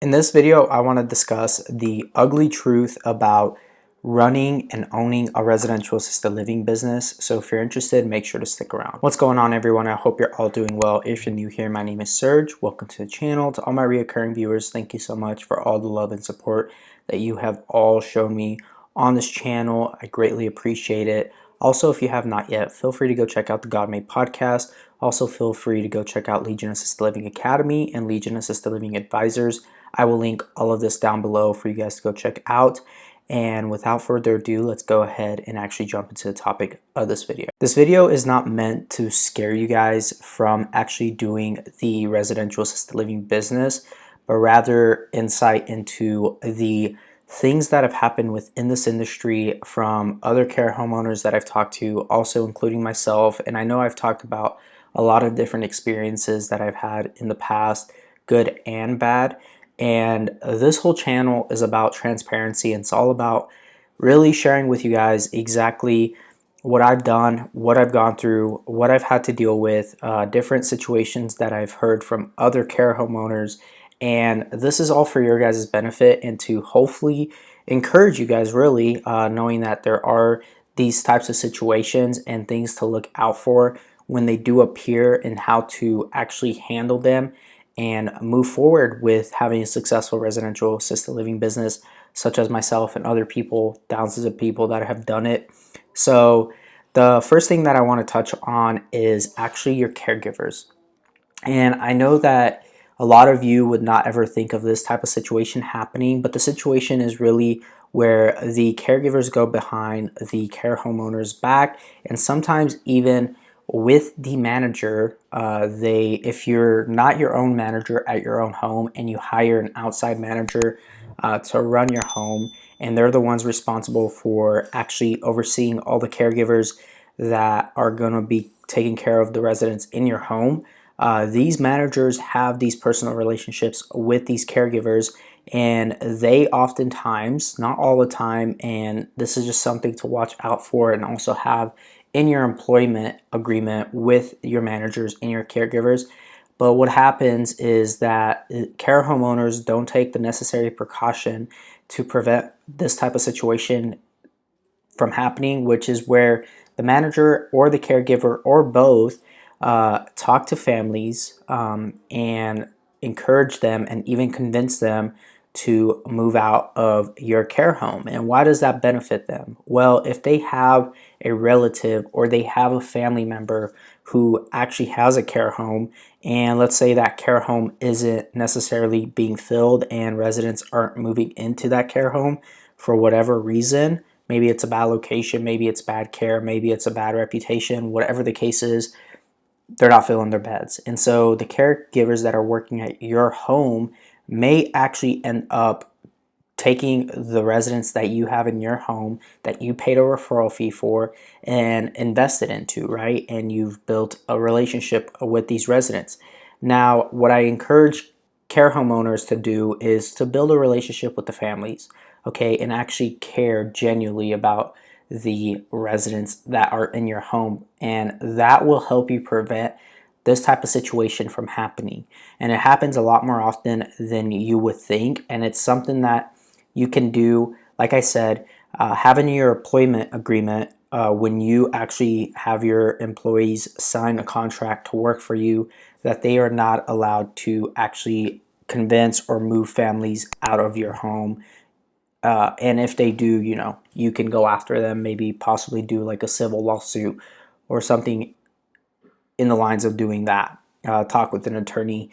In this video, I want to discuss the ugly truth about running and owning a residential assisted living business. So if you're interested, make sure to stick around. What's going on, everyone? I hope you're all doing well. If you're new here, my name is Serge. Welcome to the channel. To all my recurring viewers, thank you so much for all the love and support that you have all shown me on this channel. I greatly appreciate it. Also, if you have not yet, feel free to go check out the God Made podcast. Also, feel free to go check out Legion Assisted Living Academy and Legion Assisted Living Advisors. I will link all of this down below for you guys to go check out. And without further ado, let's go ahead and actually jump into the topic of this video. This video is not meant to scare you guys from actually doing the residential assisted living business, but rather insight into the things that have happened within this industry from other care homeowners that I've talked to, also including myself. And I know I've talked about a lot of different experiences that I've had in the past, good and bad. And this whole channel is about transparency, and it's all about really sharing with you guys exactly what I've done, what I've gone through, what I've had to deal with, different situations that I've heard from other care homeowners. And this is all for your guys' benefit and to hopefully encourage you guys, really, knowing that there are these types of situations and things to look out for when they do appear, and how to actually handle them and move forward with having a successful residential assisted living business, such as myself and other people, thousands of people that have done it. So the first thing that I want to touch on is actually your caregivers. And I know that a lot of you would not ever think of this type of situation happening, but the situation is really where the caregivers go behind the care homeowner's back, and sometimes even with the manager. If you're not your own manager at your own home and you hire an outside manager to run your home, and they're the ones responsible for actually overseeing all the caregivers that are going to be taking care of the residents in your home. These managers have these personal relationships with these caregivers, and they oftentimes, not all the time, and this is just something to watch out for and also have in your employment agreement with your managers and your caregivers. But what happens is that care homeowners don't take the necessary precaution to prevent this type of situation from happening, which is where the manager or the caregiver or both talk to families and encourage them and even convince them to move out of your care home. And why does that benefit them? Well, if they have a relative or they have a family member who actually has a care home, and let's say that care home isn't necessarily being filled and residents aren't moving into that care home for whatever reason, maybe it's a bad location, maybe it's bad care, maybe it's a bad reputation, whatever the case is, they're not filling their beds. And so the caregivers that are working at your home may actually end up taking the residents that you have in your home that you paid a referral fee for and invested into, right? And you've built a relationship with these residents. Now, what I encourage care homeowners to do is to build a relationship with the families, okay, and actually care genuinely about the residents that are in your home, and that will help you prevent this type of situation from happening. And it happens a lot more often than you would think, and it's something that you can do, like I said, having your employment agreement when you actually have your employees sign a contract to work for you, that they are not allowed to actually convince or move families out of your home. And if they do, you can go after them, maybe possibly do like a civil lawsuit or something in the lines of doing that. Talk with an attorney.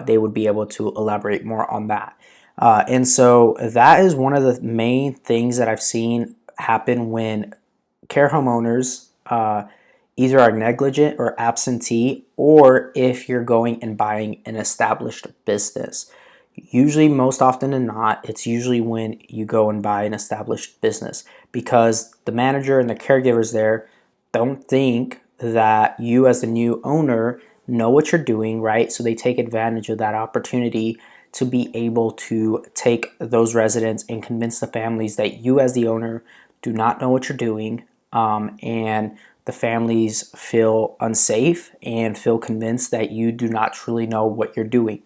They would be able to elaborate more on that. And so that is one of the main things that I've seen happen when care homeowners either are negligent or absentee, or if you're going and buying an established business. Usually, most often than not, it's usually when you go and buy an established business, because the manager and the caregivers there don't think that you as the new owner know what you're doing, right? So they take advantage of that opportunity to be able to take those residents and convince the families that you as the owner do not know what you're doing, and the families feel unsafe and feel convinced that you do not truly know what you're doing.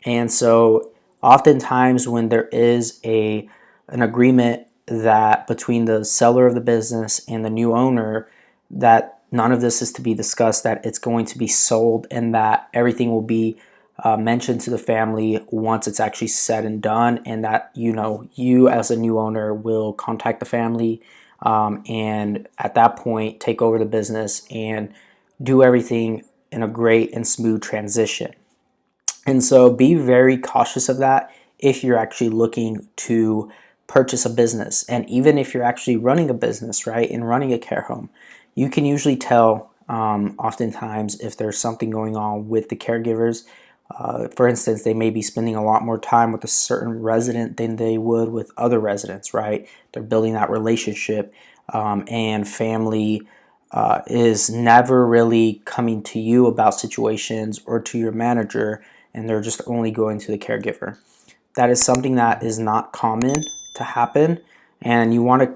And so Oftentimes when there is an agreement that between the seller of the business and the new owner, that none of this is to be discussed, that it's going to be sold, and that everything will be mentioned to the family once it's actually said and done, and that you as a new owner will contact the family, and at that point take over the business and do everything in a great and smooth transition. And so be very cautious of that if you're actually looking to purchase a business. And even if you're actually running a business, right, and running a care home, you can usually tell oftentimes if there's something going on with the caregivers. For instance, they may be spending a lot more time with a certain resident than they would with other residents, right? They're building that relationship, and family is never really coming to you about situations or to your manager, and they're just only going to the caregiver. That is something that is not common to happen, and you want to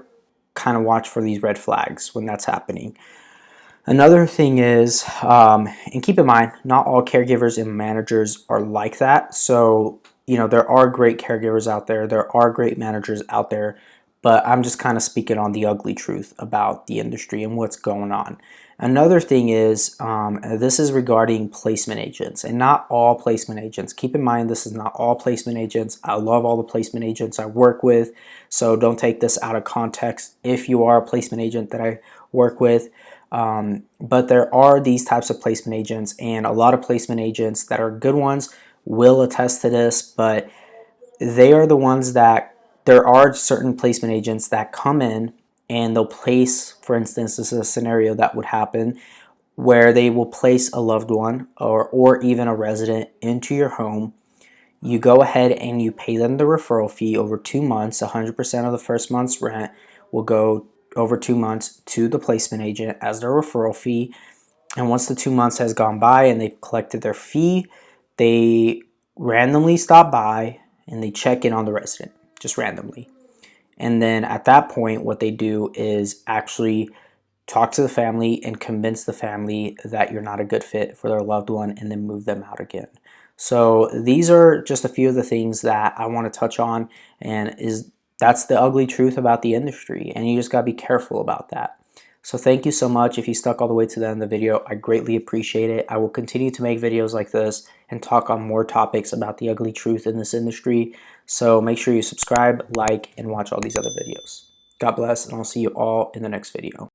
kind of watch for these red flags when that's happening. Another thing is, and keep in mind, not all caregivers and managers are like that. So, there are great caregivers out there, there are great managers out there, but I'm just kind of speaking on the ugly truth about the industry and what's going on. Another thing is, this is regarding placement agents, and not all placement agents. Keep in mind, this is not all placement agents. I love all the placement agents I work with, so don't take this out of context if you are a placement agent that I work with. But there are these types of placement agents, and a lot of placement agents that are good ones will attest to this, but they are the ones that there are certain placement agents that come in and they'll place, for instance, this is a scenario that would happen where they will place a loved one or even a resident into your home. You go ahead and you pay them the referral fee over 2 months. 100% of the first month's rent will go over 2 months to the placement agent as their referral fee. And once the 2 months has gone by and they've collected their fee, they randomly stop by and they check in on the resident, just randomly. And then at that point, what they do is actually talk to the family and convince the family that you're not a good fit for their loved one, and then move them out again. So these are just a few of the things that I want to touch on, and that's the ugly truth about the industry, and you just got to be careful about that. So thank you so much. If you stuck all the way to the end of the video, I greatly appreciate it. I will continue to make videos like this and talk on more topics about the ugly truth in this industry. So make sure you subscribe, like, and watch all these other videos. God bless, and I'll see you all in the next video.